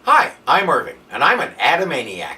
Hi, I'm Irving, and I'm an Adamaniac.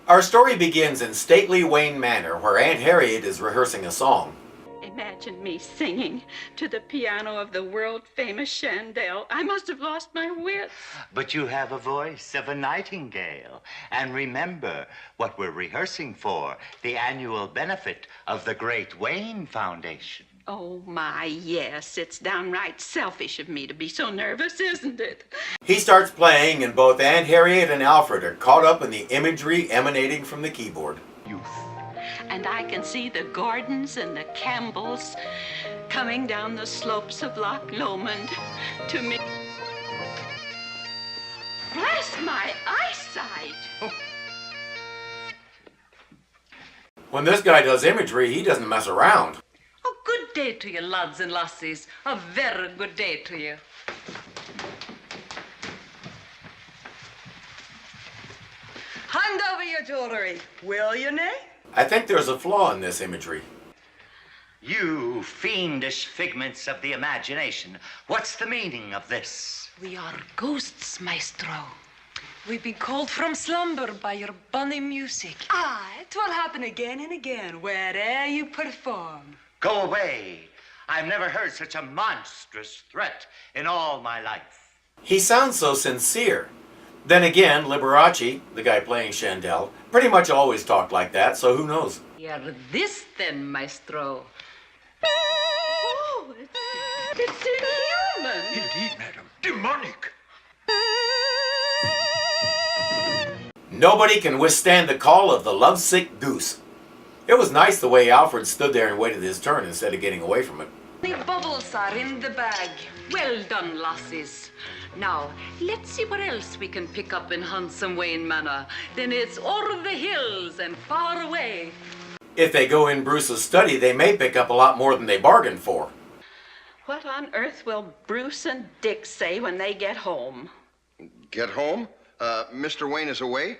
Our story begins in stately Wayne Manor, where Aunt Harriet is rehearsing a song. Imagine me singing to the piano of the world-famous Shandell. I must have lost my wits. But you have a voice of a nightingale. And remember what we're rehearsing for, the annual benefit of the Great Wayne Foundation. Oh, my, yes. It's downright selfish of me to be so nervous, isn't it? He starts playing, and both Aunt Harriet and Alfred are caught up in the imagery emanating from the keyboard. Youth. And I can see the Gordons and the Campbells coming down the slopes of Loch Lomond to me. Bless my eyesight! When this guy does imagery, he doesn't mess around. A good day to you, lads and lassies. A very good day to you. Hand over your jewelry, will you, Nay? I think there's a flaw in this imagery. You fiendish figments of the imagination. What's the meaning of this? We are ghosts, maestro. We've been called from slumber by your bonny music. Aye, 'twill happen again and again, where'er you perform. Go away. I've never heard such a monstrous threat in all my life. He sounds so sincere. Then again, Liberace, the guy playing Shandell, pretty much always talked like that, so who knows? You're this then, maestro. Oh, it's inhuman! Indeed, madam. Demonic. Nobody can withstand the call of the lovesick goose. It was nice the way Alfred stood there and waited his turn instead of getting away from it. The bubbles are in the bag. Well done, lassies. Now, let's see what else we can pick up in handsome Wayne Manor. Then it's o'er the hills and far away. If they go in Bruce's study, they may pick up a lot more than they bargained for. What on earth will Bruce and Dick say when they get home? Get home? Mr. Wayne is away?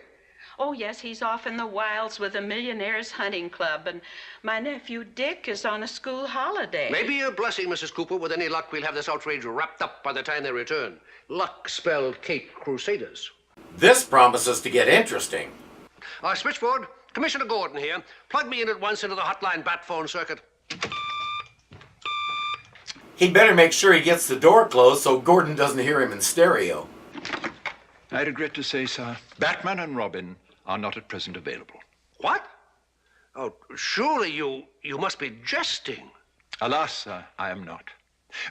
Oh, yes, he's off in the wilds with the Millionaires Hunting Club, and my nephew Dick is on a school holiday. Maybe a blessing, Mrs. Cooper. With any luck, we'll have this outrage wrapped up by the time they return. Luck spelled Cape Crusaders. This promises to get interesting. Switchboard, Commissioner Gordon here. Plug me in at once into the hotline bat phone circuit. He'd better make sure he gets the door closed so Gordon doesn't hear him in stereo. I regret to say, sir, Batman and Robin are not at present available. What? Oh, surely you must be jesting. Alas, sir, I am not.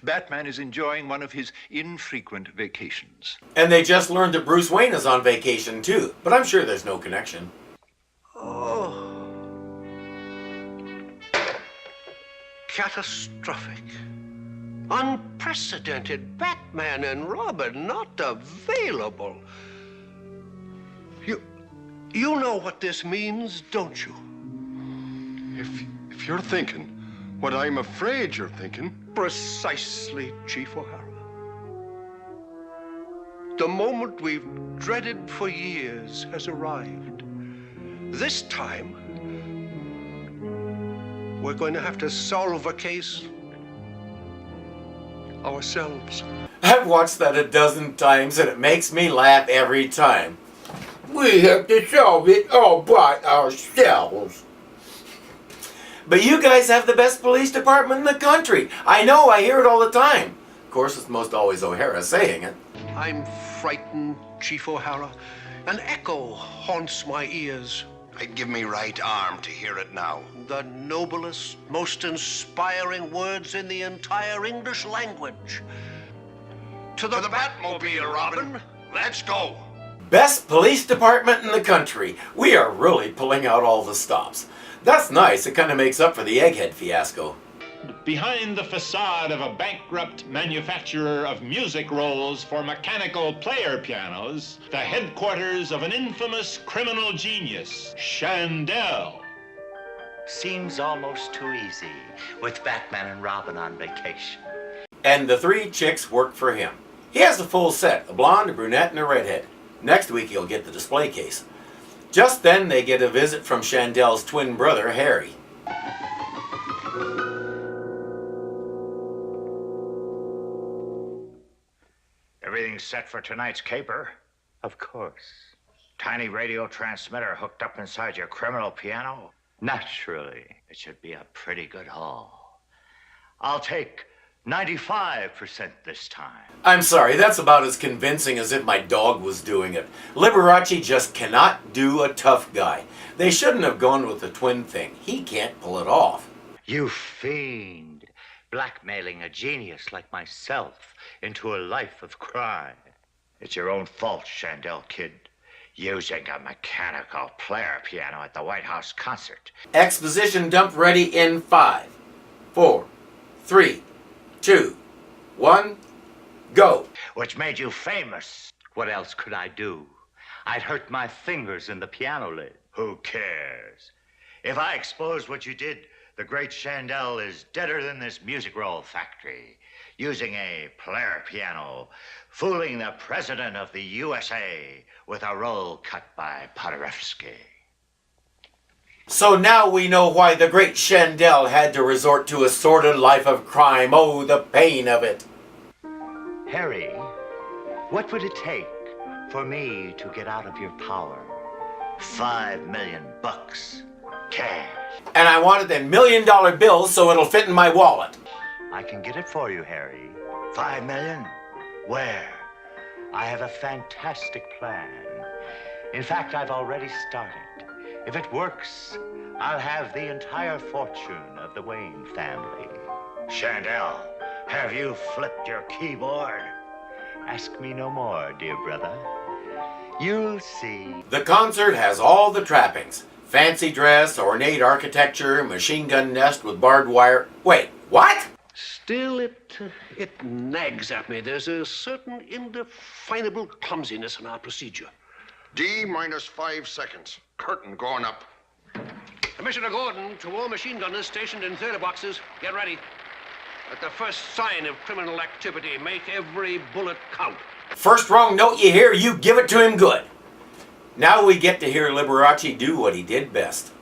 Batman is enjoying one of his infrequent vacations. And they just learned that Bruce Wayne is on vacation too, but I'm sure there's no connection. Oh. Catastrophic. Unprecedented. Batman and Robin not available. You know what this means, don't you? If you're thinking what I'm afraid you're thinking. Precisely, Chief O'Hara. The moment we've dreaded for years has arrived. This time, we're going to have to solve a case ourselves. I've watched that a dozen times and it makes me laugh every time. We have to solve it all by ourselves. But you guys have the best police department in the country. I know, I hear it all the time. Of course, it's most always O'Hara saying it. I'm frightened, Chief O'Hara. An echo haunts my ears. I'd give me right arm to hear it now. The noblest, most inspiring words in the entire English language. To the Batmobile, Robin. Let's go. Best police department in the country. We are really pulling out all the stops. That's nice. It kind of makes up for the egghead fiasco. Behind the facade of a bankrupt manufacturer of music rolls for mechanical player pianos, the headquarters of an infamous criminal genius, Shandell. Seems almost too easy with Batman and Robin on vacation. And the three chicks work for him. He has a full set, a blonde, a brunette, and a redhead. Next week he'll get the display case. Just then they get a visit from Shandell's twin brother, Harry. Everything's set for tonight's caper. Of course. Tiny radio transmitter hooked up inside your criminal piano? Naturally. It should be a pretty good haul. I'll take 95% this time. I'm sorry, that's about as convincing as if my dog was doing it. Liberace just cannot do a tough guy. They shouldn't have gone with the twin thing. He can't pull it off. You fiend. Blackmailing a genius like myself into a life of crime. It's your own fault, Shandell kid. Using a mechanical player piano at the White House concert. Exposition dump ready in 5, 4, 3, 2, 1, go. Which made you famous. What else could I do? I'd hurt my fingers in the piano lid. Who cares? If I expose what you did, the great Shandell is deader than this music roll factory. Using a player piano, fooling the president of the USA with a roll cut by Paderewski. So now we know why the great Shandell had to resort to a sordid life of crime. Oh, the pain of it. Harry, what would it take for me to get out of your power? $5 million. Cash. And I wanted a $1 million bill so it'll fit in my wallet. I can get it for you, Harry. $5 million? Where? I have a fantastic plan. In fact, I've already started. If it works, I'll have the entire fortune of the Wayne family. Shandell, have you flipped your keyboard? Ask me no more, dear brother. You'll see. The concert has all the trappings. Fancy dress, ornate architecture, machine gun nest with barbed wire. Wait, what? Still, it nags at me. There's a certain indefinable clumsiness in our procedure. D minus 5 seconds. Curtain going up. Commissioner Gordon, to all machine gunners stationed in theater boxes, get ready. At the first sign of criminal activity, make every bullet count. First wrong note you hear, you give it to him good. Now we get to hear Liberace do what he did best.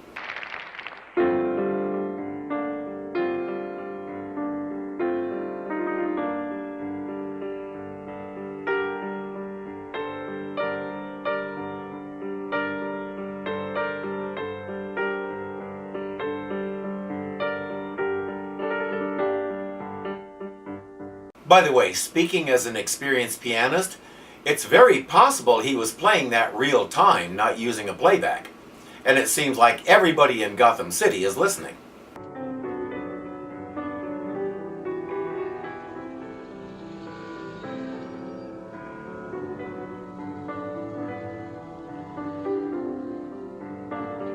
By the way, speaking as an experienced pianist, it's very possible he was playing that real time, not using a playback. And it seems like everybody in Gotham City is listening.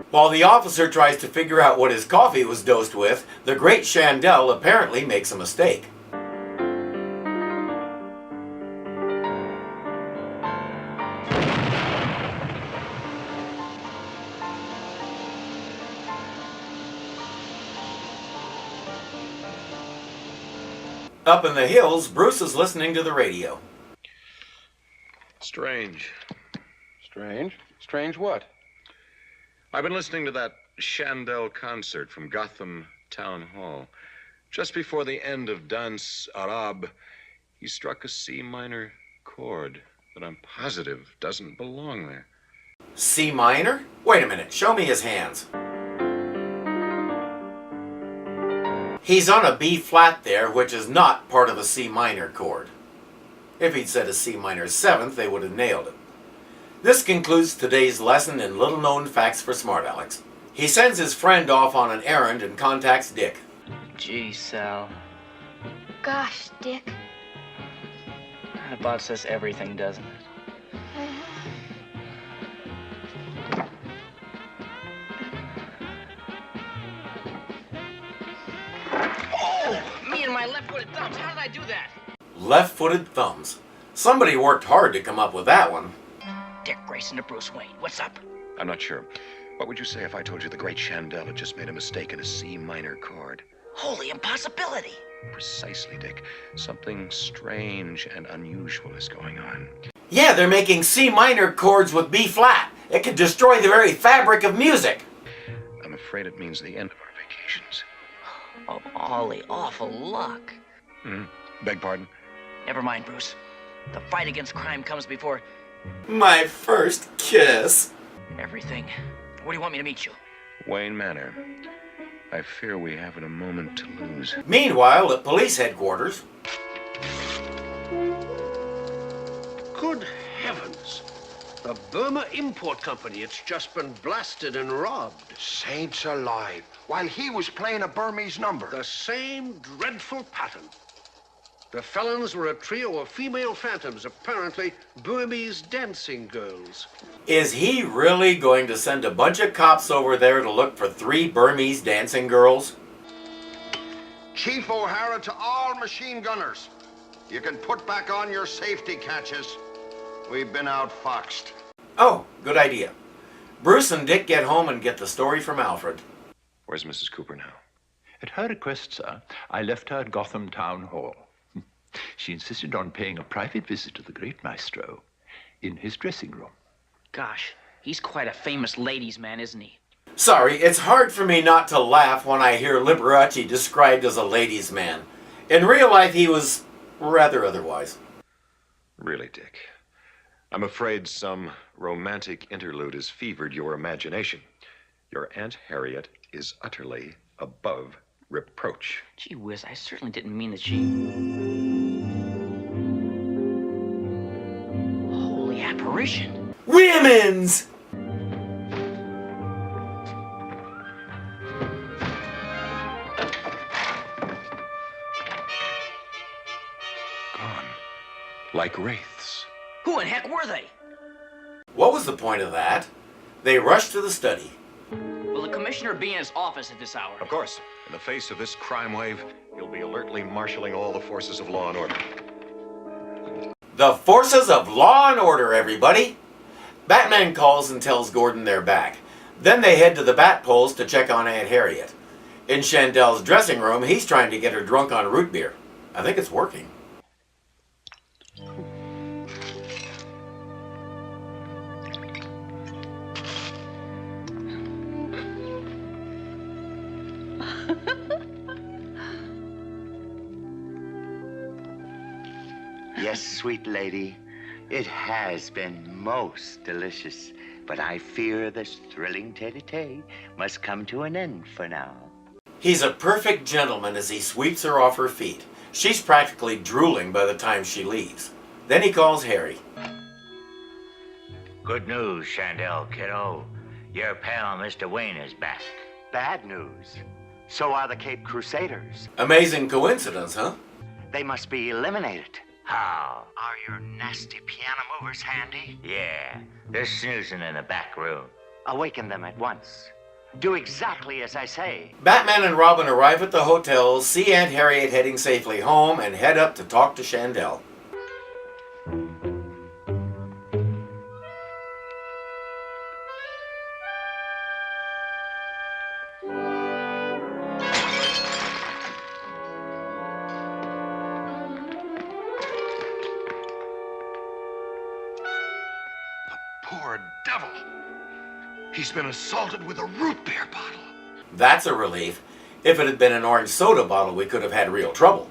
While the officer tries to figure out what his coffee was dosed with, the great Shandell apparently makes a mistake. Up in the hills, Bruce is listening to the radio. Strange. Strange? Strange what? I've been listening to that Shandell concert from Gotham Town Hall. Just before the end of Danse Arabe, he struck a C minor chord that I'm positive doesn't belong there. C minor? Wait a minute, show me his hands. He's on a B flat there, which is not part of a C minor chord. If he'd said a C minor 7th, they would have nailed it. This concludes today's lesson in little known facts for smart Alex. He sends his friend off on an errand and contacts Dick. Gee, Sal. Gosh, Dick. That about says everything, doesn't it? Me and my left-footed thumbs. How did I do that? Left-footed thumbs. Somebody worked hard to come up with that one. Dick Grayson to Bruce Wayne. What's up? I'm not sure. What would you say if I told you the great Shandell had just made a mistake in a C minor chord? Holy impossibility. Precisely, Dick. Something strange and unusual is going on. Yeah, they're making C minor chords with B flat. It could destroy the very fabric of music. I'm afraid it means the end of our vacations. Oh, Ollie, awful luck. Beg pardon? Never mind, Bruce. The fight against crime comes before My first kiss. everything. Where do you want me to meet you? Wayne Manor. I fear we haven't a moment to lose. Meanwhile, at police headquarters. Good heavens. The Burma Import Company, it's just been blasted and robbed. Saints alive. While he was playing a Burmese number. The same dreadful pattern. The felons were a trio of female phantoms, apparently Burmese dancing girls. Is he really going to send a bunch of cops over there to look for 3 Burmese dancing girls? Chief O'Hara to all machine gunners. You can put back on your safety catches. We've been outfoxed. Oh, good idea. Bruce and Dick get home and get the story from Alfred. Where's Mrs. Cooper now? At her request, sir, I left her at Gotham Town Hall. She insisted on paying a private visit to the great maestro in his dressing room. Gosh, he's quite a famous ladies' man, isn't he? Sorry, it's hard for me not to laugh when I hear Liberace described as a ladies' man. In real life, he was rather otherwise. Really, Dick. I'm afraid some romantic interlude has fevered your imagination. Your Aunt Harriet is utterly above reproach. Gee whiz, I certainly didn't mean that she... Holy apparition. Women's! Gone. Like wraiths. Who in heck were they? What was the point of that? They rushed to the study. Will the commissioner be in his office at this hour? Of course. In the face of this crime wave, he'll be alertly marshaling all the forces of law and order. The forces of law and order, everybody! Batman calls and tells Gordon they're back. Then they head to the bat poles to check on Aunt Harriet. In Shandell's dressing room, he's trying to get her drunk on root beer. I think it's working. Yes, sweet lady, it has been most delicious, but I fear this thrilling tete-a-tete must come to an end for now. He's a perfect gentleman as he sweeps her off her feet. She's practically drooling by the time she leaves. Then he calls Harry. Good news, Shandell, kiddo. Your pal, Mr. Wayne, is back. Bad news. So are the Cape Crusaders. Amazing coincidence, huh? They must be eliminated. How? Are your nasty piano movers handy? Yeah, they're snoozing in the back room. Awaken them at once. Do exactly as I say. Batman and Robin arrive at the hotel, see Aunt Harriet heading safely home, and head up to talk to Shandell. Poor devil. He's been assaulted with a root beer bottle. That's a relief. If it had been an orange soda bottle, we could have had real trouble.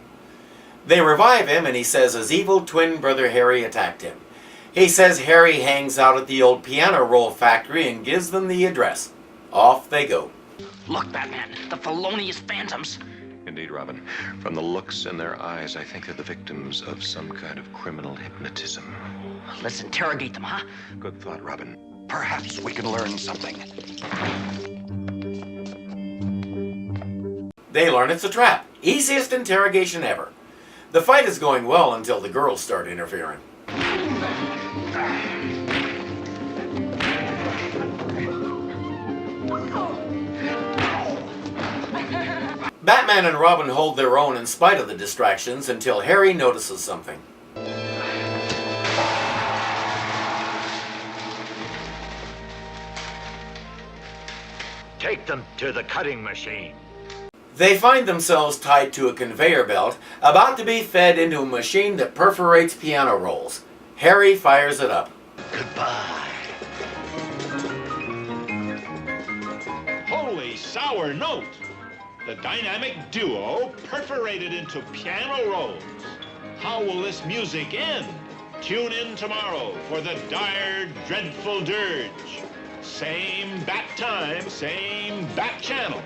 They revive him, and he says his evil twin brother Harry attacked him. He says Harry hangs out at the old piano roll factory and gives them the address. Off they go. Look, Batman, the felonious phantoms. Indeed, Robin. From the looks in their eyes, I think they're the victims of some kind of criminal hypnotism. Let's interrogate them, huh? Good thought, Robin. Perhaps we can learn something. They learn it's a trap. Easiest interrogation ever. The fight is going well until the girls start interfering. Batman and Robin hold their own in spite of the distractions until Harry notices something. Take them to the cutting machine. They find themselves tied to a conveyor belt, about to be fed into a machine that perforates piano rolls. Harry fires it up. Goodbye. Holy sour note! The dynamic duo perforated into piano rolls. How will this music end? Tune in tomorrow for the dire, dreadful dirge. Same bat time, same bat channel.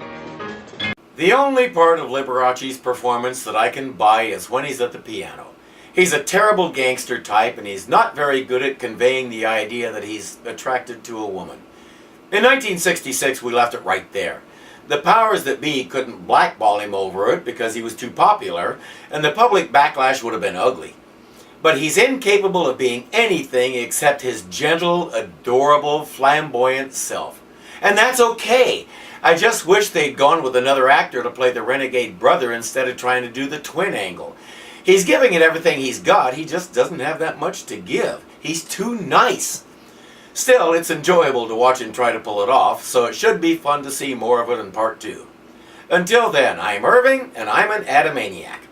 The only part of Liberace's performance that I can buy is when he's at the piano. He's a terrible gangster type, and he's not very good at conveying the idea that he's attracted to a woman. In 1966, we left it right there. The powers that be couldn't blackball him over it because he was too popular, and the public backlash would have been ugly. But he's incapable of being anything except his gentle, adorable, flamboyant self. And that's okay. I just wish they'd gone with another actor to play the renegade brother instead of trying to do the twin angle. He's giving it everything he's got, he just doesn't have that much to give. He's too nice. Still, it's enjoyable to watch him try to pull it off, so it should be fun to see more of it in part 2. Until then, I'm Irving, and I'm an Adamaniac.